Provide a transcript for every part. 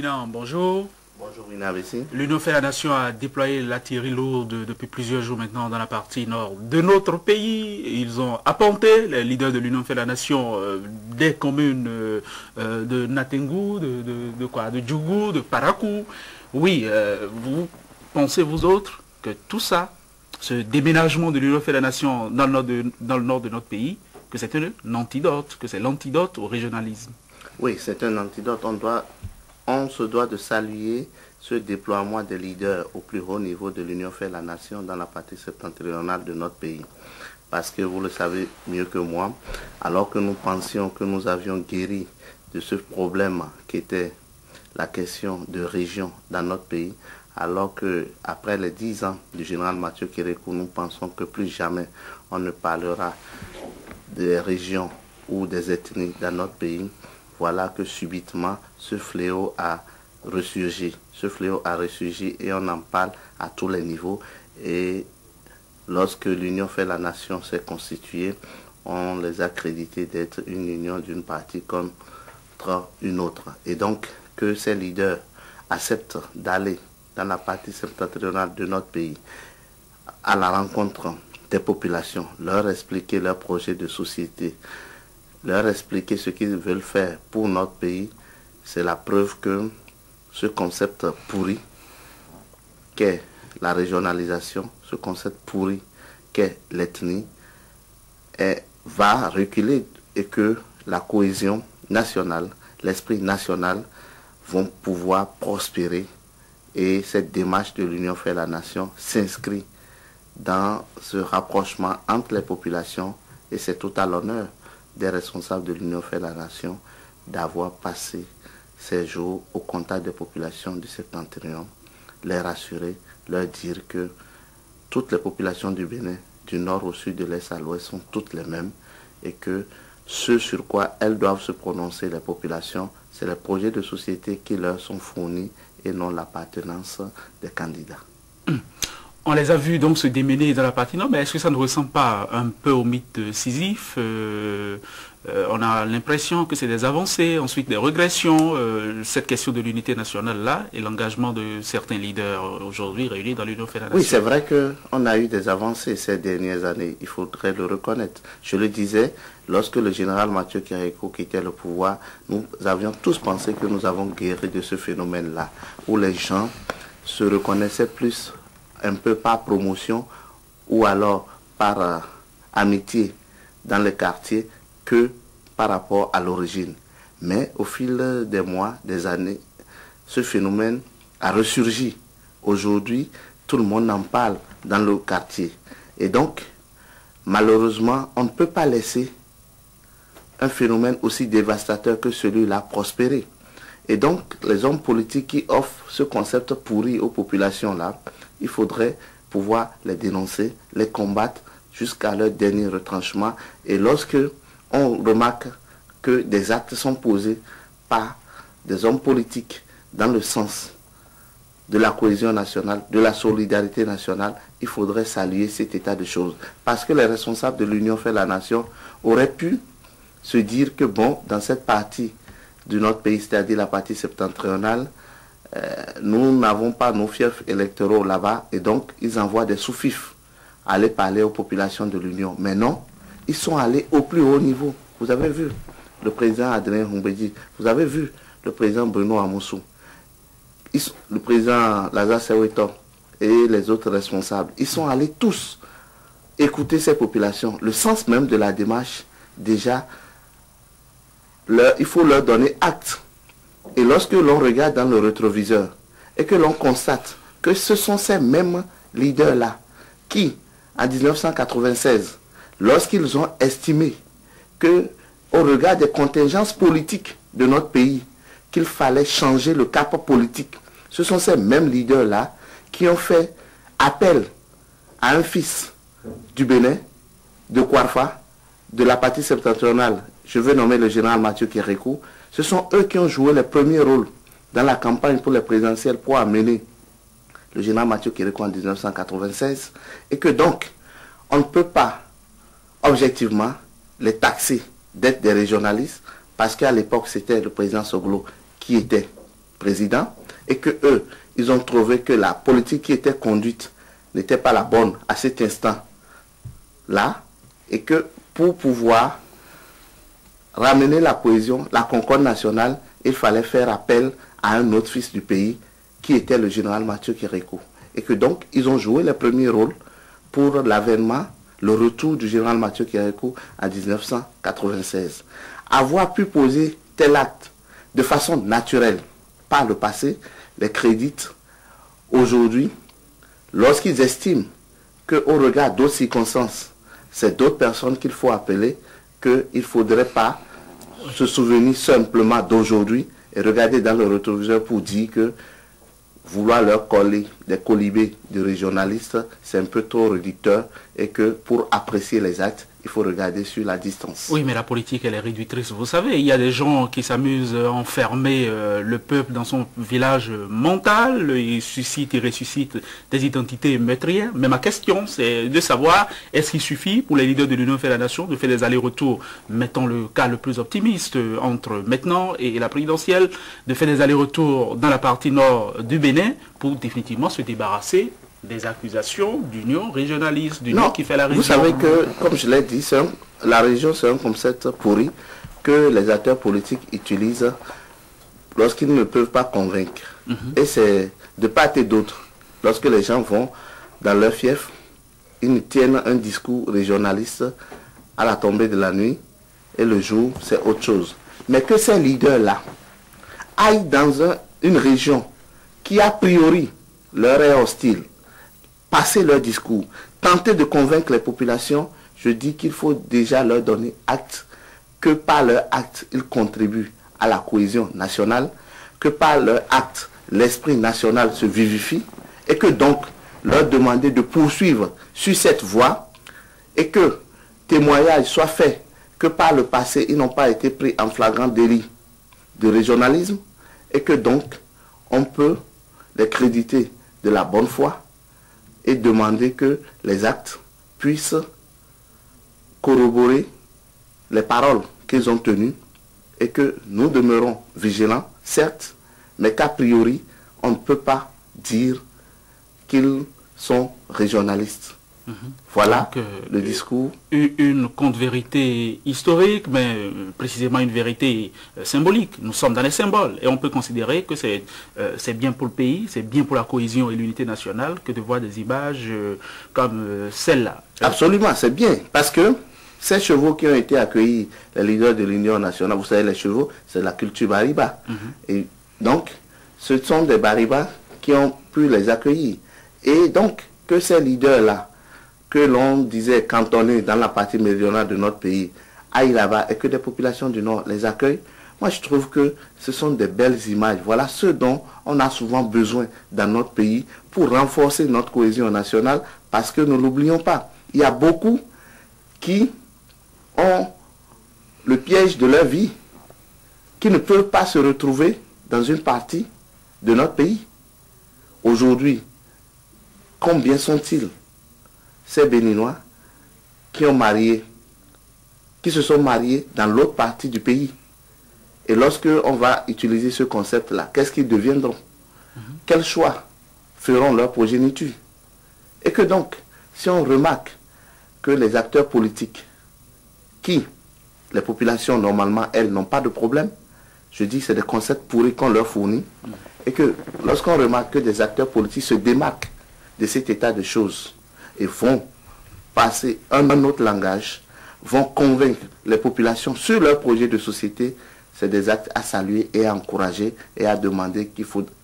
éminent, bonjour. Bonjour Inavessi. L'Union fait la Nation a déployé l'artillerie lourde depuis plusieurs jours maintenant dans la partie nord de notre pays. Ils ont apporté, les leaders de l'Union fait la Nation, des communes de Natengu, de Djougou, de Parakou. Oui, vous pensez vous autres que tout ça, ce déménagement de l'Union fait la Nation dans le nord de notre pays, que c'est un antidote, que c'est l'antidote au régionalisme? Oui, c'est un antidote. On se doit de saluer ce déploiement des leaders au plus haut niveau de l'Union fait la Nation dans la partie septentrionale de notre pays. Parce que vous le savez mieux que moi, alors que nous pensions que nous avions guéri de ce problème qui était la question de région dans notre pays, alors que après les 10 ans du général Mathieu Kérékou, nous pensons que plus jamais on ne parlera des régions ou des ethnies dans notre pays. Voilà que subitement ce fléau a ressurgi. Ce fléau a ressurgi et on en parle à tous les niveaux. Et lorsque l'Union fait la Nation s'est constituée, on les a crédités d'être une union d'une partie contre une autre. Et donc que ces leaders acceptent d'aller dans la partie septentrionale de notre pays à la rencontre des populations, leur expliquer leurs projets de société, leur expliquer ce qu'ils veulent faire pour notre pays, c'est la preuve que ce concept pourri qu'est la régionalisation, ce concept pourri qu'est l'ethnie, va reculer et que la cohésion nationale, l'esprit national vont pouvoir prospérer. Et cette démarche de l'Union fait la Nation s'inscrit dans ce rapprochement entre les populations et c'est tout à l'honneur des responsables de l'Union fait la Nation d'avoir passé ces jours au contact des populations du Septentrion, les rassurer, leur dire que toutes les populations du Bénin, du nord au sud, de l'est à l'ouest, sont toutes les mêmes et que ce sur quoi elles doivent se prononcer, les populations, c'est les projets de société qui leur sont fournis et non l'appartenance des candidats. On les a vus donc se démener dans la partie nord, mais est-ce que ça ne ressemble pas un peu au mythe de Sisyphe? On a l'impression que c'est des avancées, ensuite des régressions. Cette question de l'unité nationale-là et l'engagement de certains leaders aujourd'hui réunis dans l'Union fait la Nation. Oui, c'est vrai qu'on a eu des avancées ces dernières années, il faudrait le reconnaître. Je le disais, lorsque le général Mathieu Kérékou quittait le pouvoir, nous avions tous pensé que nous avons guéri de ce phénomène-là, où les gens se reconnaissaient plus un peu par promotion ou alors par amitié dans les quartiers que par rapport à l'origine. Mais au fil des mois, des années, ce phénomène a ressurgi. Aujourd'hui, tout le monde en parle dans le quartier. Et donc, malheureusement, on ne peut pas laisser un phénomène aussi dévastateur que celui-là prospérer. Et donc, les hommes politiques qui offrent ce concept pourri aux populations-là, il faudrait pouvoir les dénoncer, les combattre jusqu'à leur dernier retranchement. Et lorsque on remarque que des actes sont posés par des hommes politiques dans le sens de la cohésion nationale, de la solidarité nationale, il faudrait saluer cet état de choses. Parce que les responsables de l'Union fait la Nation auraient pu se dire que bon, dans cette partie de notre pays, c'est-à-dire la partie septentrionale, nous n'avons pas nos fiefs électoraux là-bas et donc ils envoient des sous-fifs aller parler aux populations de l'Union. Mais non, ils sont allés au plus haut niveau. Vous avez vu le président Adrien Humbedi, vous avez vu le président Bruno Amoussou, le président Lazare Seweto et les autres responsables. Ils sont allés tous écouter ces populations. Le sens même de la démarche, déjà, il faut leur donner acte. Et lorsque l'on regarde dans le rétroviseur et que l'on constate que ce sont ces mêmes leaders-là qui, en 1996, lorsqu'ils ont estimé que, au regard des contingences politiques de notre pays, qu'il fallait changer le cap politique, ce sont ces mêmes leaders-là qui ont fait appel à un fils du Bénin, de Kouarfa, de la partie septentrionale, je veux nommer le général Mathieu Kérékou. Ce sont eux qui ont joué les premiers rôles dans la campagne pour les présidentielles pour amener le général Mathieu Kérékou en 1996. Et que donc, on ne peut pas objectivement les taxer d'être des régionalistes parce qu'à l'époque, c'était le président Soglo qui était président et que eux, ils ont trouvé que la politique qui était conduite n'était pas la bonne à cet instant-là et que pour pouvoir ramener la cohésion, la concorde nationale, il fallait faire appel à un autre fils du pays qui était le général Mathieu Kérékou. Et que donc, ils ont joué le premier rôle pour l'avènement, le retour du général Mathieu Kérékou en 1996. Avoir pu poser tel acte de façon naturelle par le passé, les créditent aujourd'hui lorsqu'ils estiment qu'au regard d'autres circonstances, c'est d'autres personnes qu'il faut appeler, qu'il ne faudrait pas se souvenir simplement d'aujourd'hui et regarder dans le rétroviseur pour dire que vouloir leur coller des colibés de régionalistes, c'est un peu trop réducteur et que pour apprécier les actes, il faut regarder sur la distance. Oui, mais la politique, elle est réductrice. Vous savez, il y a des gens qui s'amusent à enfermer le peuple dans son village mental. Ils suscitent et ressuscitent des identités meurtrières. Mais ma question, c'est de savoir, est-ce qu'il suffit pour les leaders de l'Union fait la nation de faire des allers-retours, mettons le cas le plus optimiste, entre maintenant et la présidentielle, de faire des allers-retours dans la partie nord du Bénin pour définitivement se débarrasser des accusations d'union régionaliste, d'union qui fait la région. Vous savez que, comme je l'ai dit, la région c'est un concept pourri que les acteurs politiques utilisent lorsqu'ils ne peuvent pas convaincre. Et c'est de part et d'autre. Lorsque les gens vont dans leur fief, ils tiennent un discours régionaliste à la tombée de la nuit et le jour c'est autre chose. Mais que ces leaders-là aillent dans une région qui a priori leur est hostile, passer leur discours, tenter de convaincre les populations, je dis qu'il faut déjà leur donner acte, que par leur acte, ils contribuent à la cohésion nationale, que par leur acte, l'esprit national se vivifie, et que donc leur demander de poursuivre sur cette voie, et que témoignage soit fait, que par le passé, ils n'ont pas été pris en flagrant délit de régionalisme, et que donc on peut les créditer de la bonne foi, et demander que les actes puissent corroborer les paroles qu'ils ont tenues et que nous demeurons vigilants, certes, mais qu'a priori, on ne peut pas dire qu'ils sont régionalistes. Voilà donc, le discours. Une contre-vérité historique, mais précisément une vérité symbolique. Nous sommes dans les symboles et on peut considérer que c'est bien pour le pays, c'est bien pour la cohésion et l'unité nationale que de voir des images comme celle-là. Absolument, c'est bien, parce que ces chevaux qui ont été accueillis, les leaders de l'Union nationale, vous savez, les chevaux, c'est la culture Bariba. Et donc, ce sont des Baribas qui ont pu les accueillir. Et donc, que ces leaders-là, que l'on disait cantonnés dans la partie méridionale de notre pays, aillent là-bas et que des populations du Nord les accueillent, moi je trouve que ce sont des belles images. Voilà ce dont on a souvent besoin dans notre pays pour renforcer notre cohésion nationale, parce que ne l'oublions pas, il y a beaucoup qui ont le piège de leur vie, qui ne peuvent pas se retrouver dans une partie de notre pays. Aujourd'hui, combien sont-ils ces Béninois qui se sont mariés dans l'autre partie du pays? Et lorsque on va utiliser ce concept-là, qu'est-ce qu'ils deviendront? Quel choix feront leurs progéniture? Et que donc, si on remarque que les acteurs politiques, qui, les populations normalement, elles, n'ont pas de problème, je dis que c'est des concepts pourris qu'on leur fournit, et que lorsqu'on remarque que des acteurs politiques se démarquent de cet état de choses, et vont passer un autre langage, vont convaincre les populations sur leur projet de société, c'est des actes à saluer et à encourager et à demander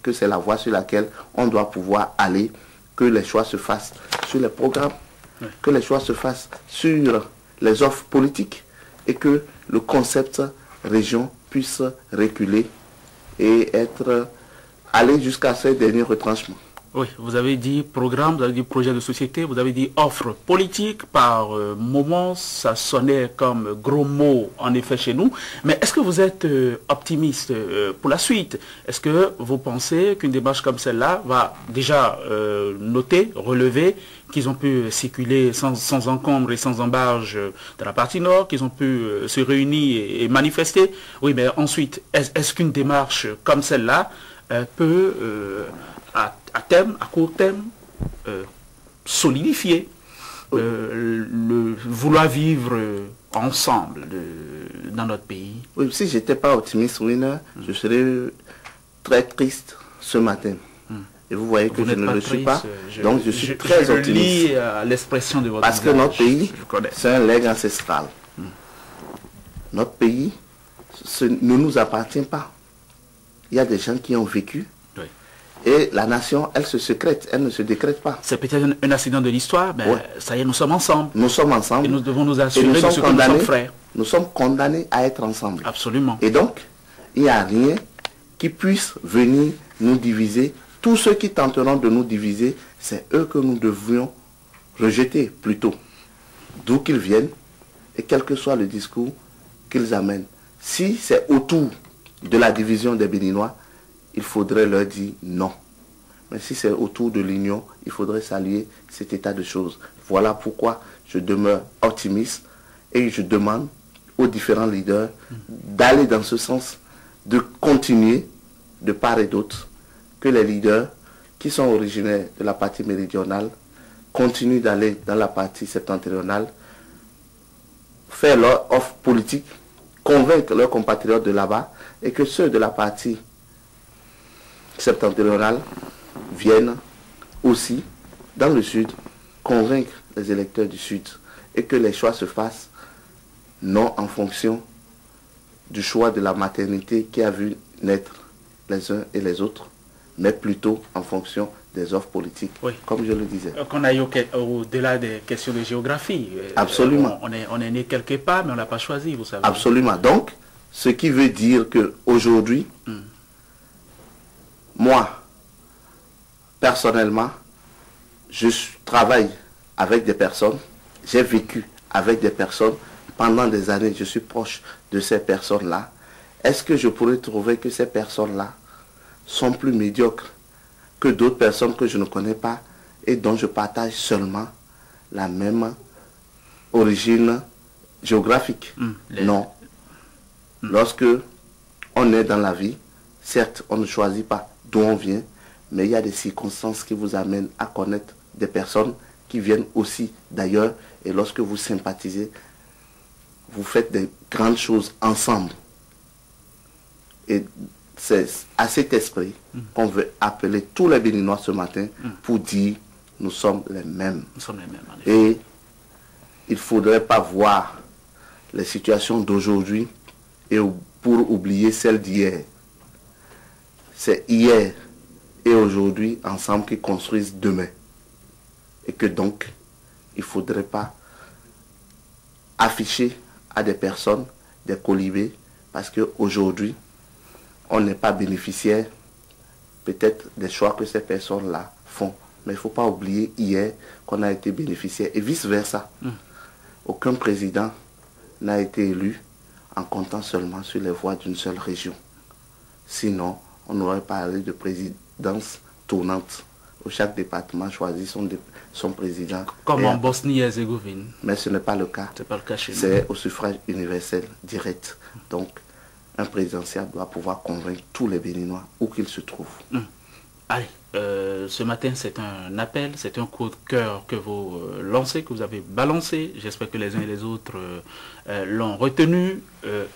que c'est la voie sur laquelle on doit pouvoir aller, que les choix se fassent sur les programmes, que les choix se fassent sur les offres politiques et que le concept région puisse reculer et aller jusqu'à ces derniers retranchements. Oui, vous avez dit programme, vous avez dit projet de société, vous avez dit offre politique. Par moments, ça sonnait comme gros mots en effet chez nous. Mais est-ce que vous êtes optimiste pour la suite? Est-ce que vous pensez qu'une démarche comme celle-là va déjà noter, relever qu'ils ont pu circuler sans encombre et sans embâge dans la partie nord, qu'ils ont pu se réunir et manifester? Oui, mais ensuite, est-ce qu'une démarche comme celle-là peut, à terme, à court terme, solidifier le vouloir vivre ensemble dans notre pays? Oui, si je n'étais pas optimiste, Winner, je serais très triste ce matin. Et vous voyez que je ne le suis pas. Donc je suis très optimiste. Je lis l'expression de votre Parce que notre pays, c'est un legs ancestral. Notre pays ne nous appartient pas. Il y a des gens qui ont vécu. Oui. Et la nation, elle se sécrète, elle ne se décrète pas. C'est peut-être un accident de l'histoire, mais ouais. Ça y est, nous sommes ensemble. Nous sommes ensemble. Et nous devons nous assurer de ce que nous sommes frères. Nous sommes condamnés à être ensemble. Absolument. Et donc, il n'y a rien qui puisse venir nous diviser. Tous ceux qui tenteront de nous diviser, c'est eux que nous devions rejeter plutôt. D'où qu'ils viennent et quel que soit le discours qu'ils amènent. Si c'est autour de la division des Béninois, il faudrait leur dire non. Mais si c'est autour de l'union, il faudrait saluer cet état de choses. Voilà pourquoi je demeure optimiste et je demande aux différents leaders d'aller dans ce sens, de continuer de part et d'autre, que les leaders qui sont originaires de la partie méridionale continuent d'aller dans la partie septentrionale, faire leur offre politique, convaincre leurs compatriotes de là-bas, et que ceux de la partie septentrionale viennent aussi dans le sud convaincre les électeurs du sud, et que les choix se fassent non en fonction du choix de la maternité qui a vu naître les uns et les autres, mais plutôt en fonction des offres politiques, oui. Comme je le disais. Qu'on aille au-delà des questions de géographie. Absolument. On est né quelque part, mais on n'a pas choisi, vous savez. Absolument. Donc, ce qui veut dire qu'aujourd'hui, moi, personnellement, je travaille avec des personnes, j'ai vécu avec des personnes pendant des années, je suis proche de ces personnes-là. Est-ce que je pourrais trouver que ces personnes-là sont plus médiocres que d'autres personnes que je ne connais pas et dont je partage seulement la même origine géographique? Non. Lorsque on est dans la vie, certes, on ne choisit pas d'où on vient, mais il y a des circonstances qui vous amènent à connaître des personnes qui viennent aussi d'ailleurs, et lorsque vous sympathisez, vous faites des grandes choses ensemble. Et c'est à cet esprit qu'on veut appeler tous les Béninois ce matin pour dire nous sommes les mêmes. Nous sommes les mêmes. Et il ne faudrait pas voir les situations d'aujourd'hui et pour oublier celles d'hier. C'est hier et aujourd'hui ensemble qui construisent demain. Et que donc, il ne faudrait pas afficher à des personnes des colibés parce qu'aujourd'hui, on n'est pas bénéficiaire peut-être des choix que ces personnes-là font. Mais il ne faut pas oublier hier qu'on a été bénéficiaire et vice-versa. Aucun président n'a été élu en comptant seulement sur les voix d'une seule région. Sinon, on aurait parlé de présidence tournante, où chaque département choisit son président. Comme en Bosnie-Herzégovine. Mais ce n'est pas le cas. C'est pas le cas chez nous. C'est au suffrage universel direct. Donc, un présidentiel doit pouvoir convaincre tous les Béninois où qu'ils se trouvent. Allez, ce matin c'est un appel, c'est un coup de cœur que vous lancez, que vous avez balancé. J'espère que les uns et les autres l'ont retenu.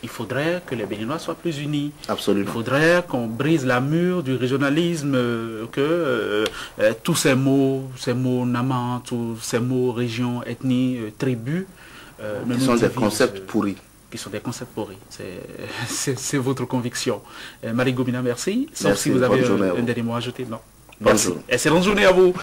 Il faudrait que les Béninois soient plus unis. Absolument. Il faudrait qu'on brise la mur du régionalisme, que tous ces mots naman, tous ces mots région, ethnie, tribu, qui sont des concepts pourris. Qui sont des concepts pourris. C'est votre conviction. Marie Gomina, merci. Sauf Merci, si vous avez un dernier mot à ajouter. Non. Merci. Excellente journée à vous.